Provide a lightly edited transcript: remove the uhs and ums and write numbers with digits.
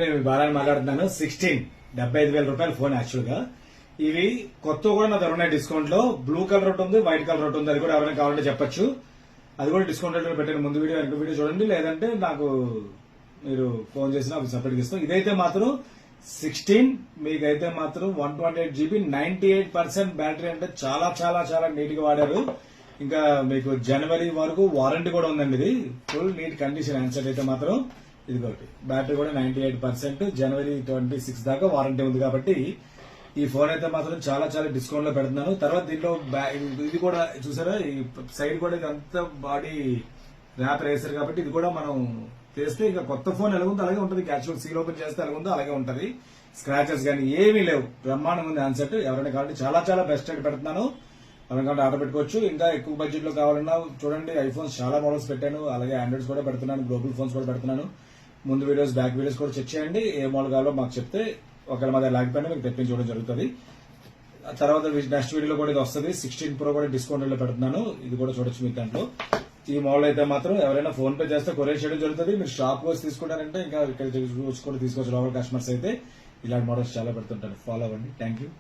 నేను బాగా మాట్లాడుతున్నాను. 75,000 రూపాయల ఫోన్. యాక్చువల్ గా ఇవి కొత్త కూడా నా దగ్గర ఉన్నాయి డిస్కౌంట్ లో. బ్లూ కలర్ ఒకటి ఉంది, వైట్ కలర్ ఒకటి ఉంది. అది కూడా ఎవరైనా కావాలంటే చెప్పొచ్చు. అది కూడా డిస్కౌంట్ రేట్ లో పెట్టాను. ముందు వీడియో వెనక వీడియో చూడండి, లేదంటే నాకు మీరు ఫోన్ చేసినా అవి సపరేట్ ఇస్తాం. ఇదైతే మాత్రం 16, మీకైతే మాత్రం 128 GB, 98% బ్యాటరీ. అంటే చాలా చాలా చాలా నీట్ గా వాడారు. ఇంకా మీకు జనవరి వరకు వారంటీ కూడా ఉందండి. ఇది ఫుల్ నీట్ కండిషన్. హ్యాండ్సెట్ అయితే మాత్రం ఇదిగోటి బ్యాటరీ కూడా 98%, జనవరి 26 దాకా వారంటీ ఉంది. కాబట్టి ఈ ఫోన్ అయితే మాత్రం చాలా చాలా డిస్కౌంట్ లో పెడుతున్నాను. తర్వాత దీంట్లో ఇది కూడా చూసారా, ఈ సైడ్ కూడా ఇదంతా బాడీ ర్యాప్ వేసారు. కాబట్టి ఇది కూడా మనం చేస్తే ఇక కొత్త ఫోన్ ఎలా ఉందో అలాగే ఉంటుంది. యాక్చువల్ సీల్ ఓపెన్ చేస్తే ఎలా ఉందో అలాగే ఉంటుంది. స్క్రాచెస్ కానీ ఏమీ లేవు. బ్రహ్మాండంగా ఉంది హ్యాండ్సెట్. ఎవరైనా కావాలంటే చాలా చాలా బెస్ట్ రేట్ పెడుతున్నాను. ఎవరైనా కావాలంటే ఆర్డర్ పెట్టుకోవచ్చు. ఇంకా ఎక్కువ బడ్జెట్ లో కావాలన్నా చూడండి, ఐఫోన్స్ చాలా మోడల్స్ పెట్టాను. అలాగే ఆండ్రాయిడ్స్ కూడా పెడుతున్నాను, గ్లోబల్ ఫోన్స్ కూడా పెడుతున్నాను. ముందు వీడియోస్ బ్యాక్ వీడియోస్ కూడా చెక్ చేయండి. ఏ మోడల్ కావాలో మాకు చెప్తే ఒకవేళ మా దగ్గర లేకపోయినా మీకు తెప్పించడం జరుగుతుంది. తర్వాత నెక్స్ట్ వీడియోలో కూడా ఇది వస్తుంది. 16 Pro కూడా డిస్కౌంట్ లో పెడుతున్నాను. ఇది కూడా చూడొచ్చు మీకు దాంట్లో. ఈ మోడల్ అయితే మాత్రం ఎవరైనా ఫోన్ పే చేస్తే కొరియర్ చేయడం జరుగుతుంది. మీరు షాప్ వచ్చి తీసుకుంటారంటే ఇంకా ఇక్కడ కూడా తీసుకోవచ్చు. లోకల్ కస్టమర్స్ అయితే ఇలాంటి మోడల్స్ చాలా పెడుతుంటారు. ఫాలో అవ్వండి. Thank you.